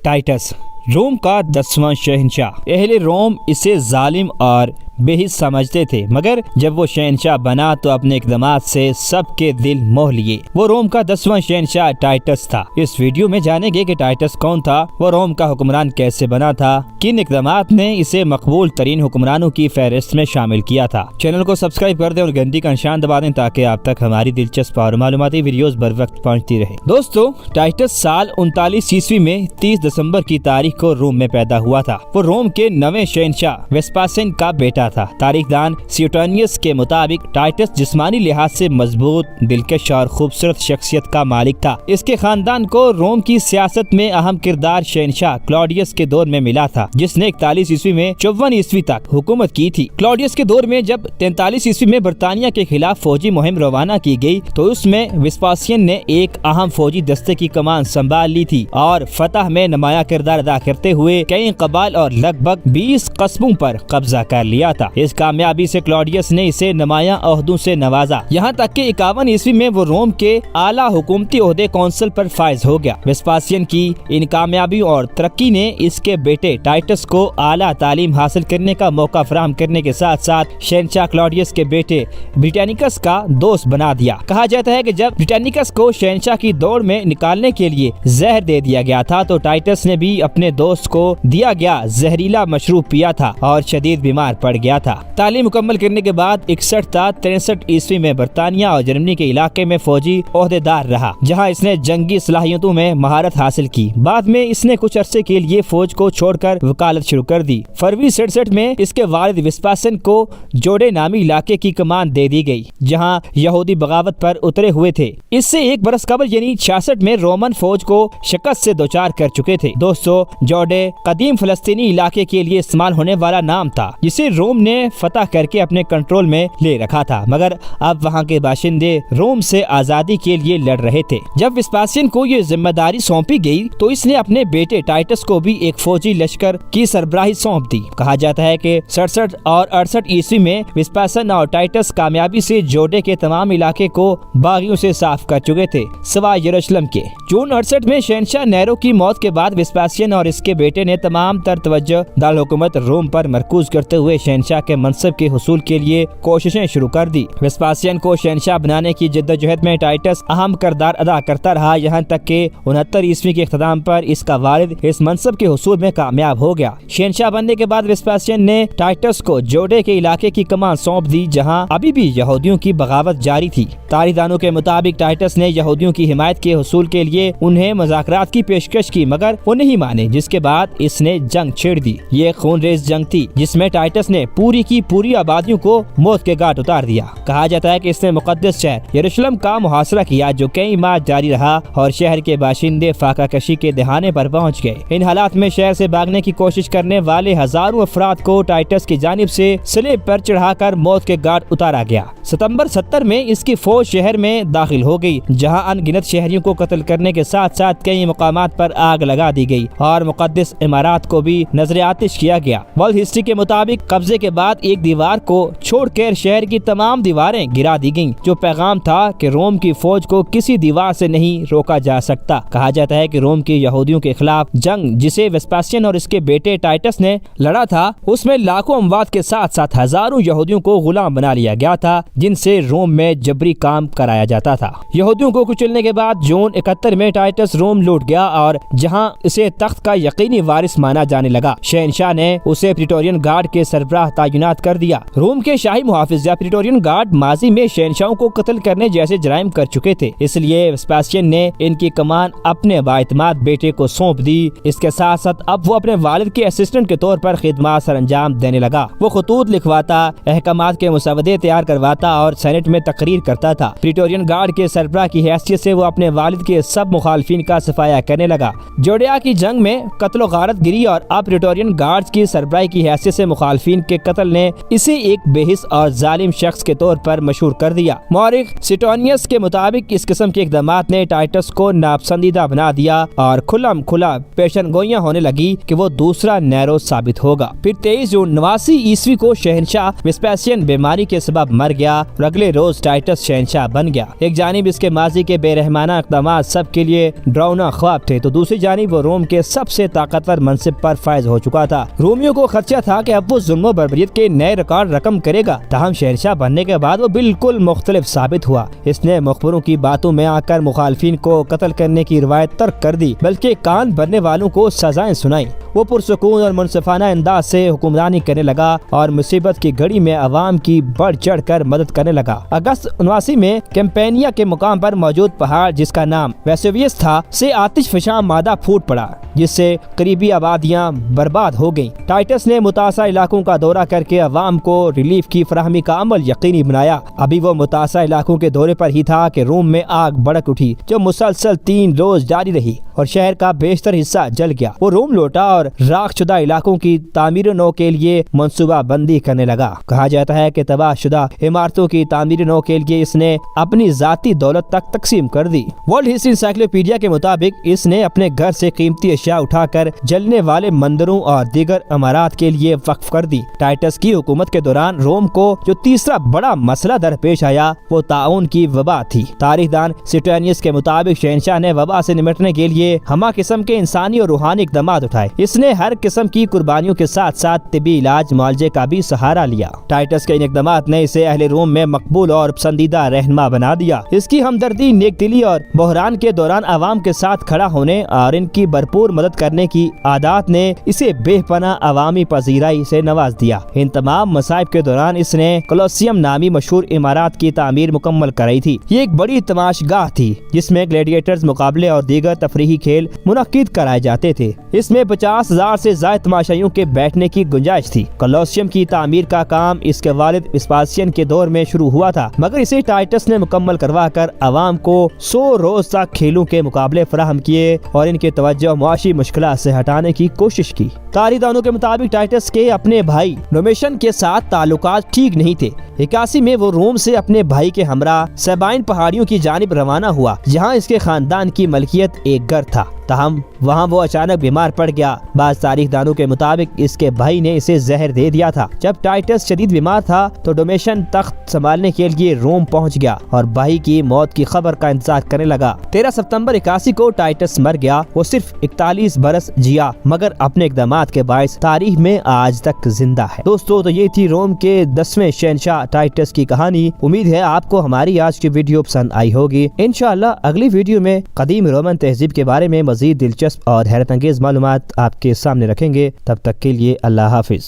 Titus रोम का 10वां शहंशाह। अहले रोम इसे जालिम और बेहिस समझते थे, मगर जब वो शहंशाह बना तो अपने इक़दामात से सबके दिल मोह लिए। वो रोम का 10वां शहंशाह टाइटस था। इस वीडियो में जानेंगे कि टाइटस कौन था, वो रोम का हुक्मरान कैसे बना था, किन इक़दामात ने इसे मकबूल तरीन हुक्मरानों की फहरिस्त में शामिल किया था। चैनल को सब्सक्राइब कर दें और घंटी का निशान दबा दें ताकि आप तक हमारी दिलचस्प और मालूमाती वीडियोस बर वक्त पहुँचती रहे। दोस्तों, टाइटस साल 39 ईस्वी में 30 दिसंबर की तारीख को रोम में पैदा हुआ था। वो रोम के 9वें शहंशाह वेस्पासियन का बेटा था। तारीखदान स्यूटोनियस के मुताबिक टाइटस जिस्मानी लिहाज से मजबूत, दिलकश और खूबसूरत शख्सियत का मालिक था। इसके खानदान को रोम की सियासत में अहम किरदार शहंशाह क्लॉडियस के दौर में मिला था, जिसने 41 ईस्वी में 54 ईस्वी तक हुकूमत की थी। क्लॉडियस के दौर में जब 43 ईस्वी में बरतानिया के खिलाफ फौजी मुहिम रवाना की गई तो उसमें वेस्पासियन ने एक अहम फौजी दस्ते की कमान संभाल ली थी और फतह में नुमाया किरदार अदा करते हुए कई कबाइल और लगभग 20 कस्बों पर कब्जा कर लिया था। इस कामयाबी से क्लॉडियस ने इसे नुमाया ओहदों से नवाजा, यहाँ तक कि 51 ईस्वी में वो रोम के आला हुकूमती ओहदे कौंसिल पर फाइज हो गया। वेस्पासियन की इन कामयाबियों और तरक्की ने इसके बेटे टाइटस को आला तालीम हासिल करने का मौका फराहम करने के साथ साथ शहंशाह क्लॉडियस के बेटे ब्रिटानिकस का दोस्त बना दिया। कहा जाता है कि जब ब्रिटानिकस को शहंशाह की दौड़ में निकालने के लिए जहर दे दिया गया था तो टाइटस ने भी अपने दोस्त को दिया गया जहरीला मशरूब पिया था और शदीद बीमार पड़ गया था। तालीम मुकम्मल करने के बाद 61 था 63 ईस्वी में बरतानिया और जर्मनी के इलाके में फौजी ओहदेदार रहा, जहां इसने जंगी सलाहियतों में महारत हासिल की। बाद में इसने कुछ अरसे के लिए फौज को छोड़कर वकालत शुरू कर दी। फरवरी 67 में इसके वालिद वेस्पासियन को जोड़े नामी इलाके की कमान दे दी गई, जहां यहूदी बगावत पर उतरे हुए थे। इससे एक बरस कबल यानी 66 में रोमन फौज को शिकस्त से दोचार कर चुके थे। दोस्तों, जोड़े कदीम फलस्तीनी इलाके के लिए इस्तेमाल होने वाला नाम था, जिसे रोम ने फतह करके अपने कंट्रोल में ले रखा था, मगर अब वहाँ के बाशिंदे रोम से आजादी के लिए लड़ रहे थे। जब वेस्पासियन को ये जिम्मेदारी सौंपी गई तो इसने अपने बेटे टाइटस को भी एक फौजी लश्कर की सरबराही सौंप दी। कहा जाता है कि 67 और 68 ईस्वी में वेस्पासियन और टाइटस कामयाबी से जोड़े के तमाम इलाके को बागियों से साफ कर चुके थे, सिवाय यरूशलेम के। जून 68 में शहंशाह नेरो की मौत के बाद वेस्पासियन और इसके बेटे ने तमाम तर तवज्जो दारुल हुकूमत रोम पर मरकूज करते हुए शहंशाह के मनसब के हुसूल के लिए कोशिशें शुरू कर दी। वेस्पासियन को शहंशाह बनाने की जद्दोजहद में टाइटस अहम किरदार अदा करता रहा, यहाँ तक कि 69 ईस्वी के इख्तिताम पर इसका वालिद इस मनसब के हुसूल में कामयाब हो गया। शहंशाह बनने के बाद वेस्पासियन ने टाइटस को जोड़े के इलाके की कमान सौंप दी, जहाँ अभी भी यहूदियों की बगावत जारी थी। तारीखदानों के मुताबिक टाइटस ने यहूदियों की हिमायत के हुसूल के लिए उन्हें मुज़ाकरात की पेशकश की, मगर वो नहीं माने, जिसके बाद इसने जंग छेड़ दी। ये खूनरेज जंग थी जिसमें टाइटस ने पूरी की पूरी आबादियों को मौत के घाट उतार दिया। कहा जाता है कि इसने मुकद्दस शहर यरूशलेम का मुहासरा किया, जो कई माह जारी रहा और शहर के बाशिंदे फाका कशी के दहाने पर पहुंच गए। इन हालात में शहर से भागने की कोशिश करने वाले हजारों अफराद को टाइटस की जानिब से सलेब पर चढ़ाकर मौत के घाट उतारा गया। सितंबर 70 में इसकी फौज शहर में दाखिल हो गई, जहां अनगिनत शहरियों को कत्ल करने के साथ साथ कई मकामात पर आग लगा दी गई और मुकद्दस इमारत को भी नजर आतिश किया गया। वर्ल्ड हिस्ट्री के मुताबिक कब्जे के बाद एक दीवार को छोड़कर शहर की तमाम दीवारें गिरा दी गईं, जो पैगाम था कि रोम की फौज को किसी दीवार से नहीं रोका जा सकता। कहा जाता है कि रोम के यहूदियों के खिलाफ जंग जिसे वेस्पासियन और इसके बेटे टाइटस ने लड़ा था, उसमें लाखों अमवात के साथ साथ हजारों यहूदियों को गुलाम बना लिया गया था, जिनसे रोम में जबरी काम कराया जाता था। यहूदियों को कुचलने के बाद जून 71 में टाइटस रोम लौट गया और जहां इसे तख्त का यकीनी वारिस माना जाने लगा, शहंशाह ने उसे प्रीटोरियन गार्ड के सरबराह तैनात कर दिया। रोम के शाही मुहाफिज या प्रीटोरियन गार्ड माजी में शहंशाहों को कत्ल करने जैसे जराइम कर चुके थे, इसलिए वेस्पासियन ने इनकी कमान अपने बाइतमाद बेटे को सौंप दी। इसके साथ साथ अब वो अपने वालिद के असिस्टेंट के तौर पर खिदमत सर अंजाम देने लगा। वो खतूत लिखवाता, अहकामात के मुसवदे तैयार करवाता और सेनेट में तकरीर करता था। प्रीटोरियन गार्ड के सरबराह की हैसियत से वो अपने वालिद के सब मुखालफिन का सफाया करने लगा। जोड़िया की जंग में कत्लो गारत गिरी और अब प्रीटोरियन गार्ड्स की सरबराही की हैसियत से मुखालफिन के قتل نے اسے ایک بے حس اور ظالم شخص کے طور پر مشہور کر دیا۔ مورخ سٹونیس کے مطابق اس قسم کے اقدامات نے ٹائٹس کو ناپسندیدہ بنا دیا اور کھلم کھلا پیشن گوئیاں ہونے لگی کہ وہ دوسرا نیرو ثابت ہوگا۔ پھر 23 جون 89 عیسوی کو شہنشاہ ویسپاسین بیماری کے سبب مر گیا اور اگلے روز ٹائٹس شہنشاہ بن گیا۔ ایک جانب اس کے ماضی کے بے رحمانہ اقدامات سب کے لیے ڈراؤنا خواب تھے تو دوسری جانب وہ روم کے سب سے طاقتور منصب پر فائز ہو چکا تھا۔ رومیوں کو خدشہ تھا کہ اب وہ ظلم و بربریت کے نئے ریکارڈ رقم کرے گا، تاہم شہنشاہ بننے کے بعد وہ بالکل مختلف ثابت ہوا۔ اس نے مخبروں کی باتوں میں آ کر مخالفین کو قتل کرنے کی روایت ترک کر دی، بلکہ کان بھرنے والوں کو سزائیں سنائی۔ وہ پرسکون اور منصفانہ انداز سے حکمرانی کرنے لگا اور مصیبت کی گھڑی میں عوام کی بڑھ چڑھ کر مدد کرنے لگا۔ اگست 79 میں کیمپینیا کے مقام پر موجود پہاڑ جس کا نام ویسویس تھا سے آتش فشاں مادہ پھوٹ پڑا، جس سے قریبی آبادیاں برباد ہو گئیں۔ ٹائٹس نے متاثرہ علاقوں کا دورہ کر کے عوام کو ریلیف کی فراہمی کا عمل یقینی بنایا۔ ابھی وہ متاثرہ علاقوں کے دورے پر ہی تھا کہ روم میں آگ بھڑک اٹھی جو مسلسل 3 روز جاری رہی اور شہر کا بیشتر حصہ جل گیا۔ وہ روم لوٹا اور راکھ شدہ علاقوں کی تعمیر نو کے لیے منصوبہ بندی کرنے لگا۔ کہا جاتا ہے کہ تباہ شدہ عمارتوں کی تعمیر نو کے لیے اس نے اپنی ذاتی دولت تک تقسیم کر دی۔ ورلڈ ہسٹری انسائکلوپیڈیا کے مطابق اس نے اپنے گھر سے قیمتی اشیاء اٹھا کر جلنے والے مندروں اور دیگر عمارات کے لیے وقف کر دی۔ ٹائٹس کی حکومت کے دوران روم کو جو تیسرا بڑا مسئلہ درپیش آیا وہ طاعون کی وبا تھی۔ تاریخ دان سٹونیس کے مطابق شہنشاہ نے وبا سے نمٹنے کے لیے ہمہ قسم کے انسانی اور روحانی اقدامات اٹھائے۔ اس نے ہر قسم کی قربانیوں کے ساتھ ساتھ طبی علاج معالجے کا بھی سہارا لیا۔ ٹائٹس کے ان اقدامات نے اسے اہل روم میں مقبول اور پسندیدہ رہنما بنا دیا۔ اس کی ہمدردی، نیک دلی اور بحران کے دوران عوام کے ساتھ کھڑا ہونے اور ان کی بھرپور مدد کرنے کی عادات نے اسے بے پناہ عوامی پذیرائی سے نواز دیا۔ ان تمام مصائب کے دوران اس نے کولوسیم نامی مشہور عمارات کی تعمیر مکمل کرائی تھی۔ یہ ایک بڑی تماشگاہ تھی جس میں گلیڈیٹرز مقابلے اور دیگر تفریحی کھیل منعقد کرائے جاتے تھے۔ اس میں 50,000 سے زائد تماشائیوں کے بیٹھنے کی گنجائش تھی۔ کولوسیم کی تعمیر کا کام اس کے والد ویسپاسین کے دور میں شروع ہوا تھا، مگر اسے ٹائٹس نے مکمل کروا کر عوام کو 100 روز تک کھیلوں کے مقابلے فراہم کیے اور ان کی توجہ معاشی مشکلات سے ہٹانے کی کوشش کی۔ تاریخ دانوں کے مطابق ٹائٹس کے اپنے بھائی ڈومیشن کے ساتھ تعلقات ٹھیک نہیں تھے۔ 81 میں وہ روم سے اپنے بھائی کے ہمراہ سیبائن پہاڑیوں کی جانب روانہ ہوا جہاں اس کے خاندان کی ملکیت ایک گھر تھا، تاہم وہاں وہ اچانک بیمار پڑ گیا۔ بعض تاریخ دانوں کے مطابق اس کے بھائی نے اسے زہر دے دیا تھا۔ جب ٹائٹس شدید بیمار تھا تو ڈومیشن تخت سنبھالنے کے لیے روم پہنچ گیا اور بھائی کی موت کی خبر کا انتظار کرنے لگا۔ 13 ستمبر 81 کو ٹائٹس مر گیا۔ وہ صرف 41 برس جیا مگر اپنے اقدامات کے باعث تاریخ میں آج تک زندہ ہے۔ دوستو تو یہ تھی روم کے 10ویں شہنشاہ ٹائٹس کی کہانی۔ امید ہے آپ کو ہماری آج کی ویڈیو پسند آئی ہوگی۔ انشاءاللہ اگلی ویڈیو میں قدیم رومن تہذیب کے بارے میں مزید دلچسپ اور حیرت انگیز معلومات آپ کے سامنے رکھیں گے۔ تب تک کے لیے اللہ حافظ۔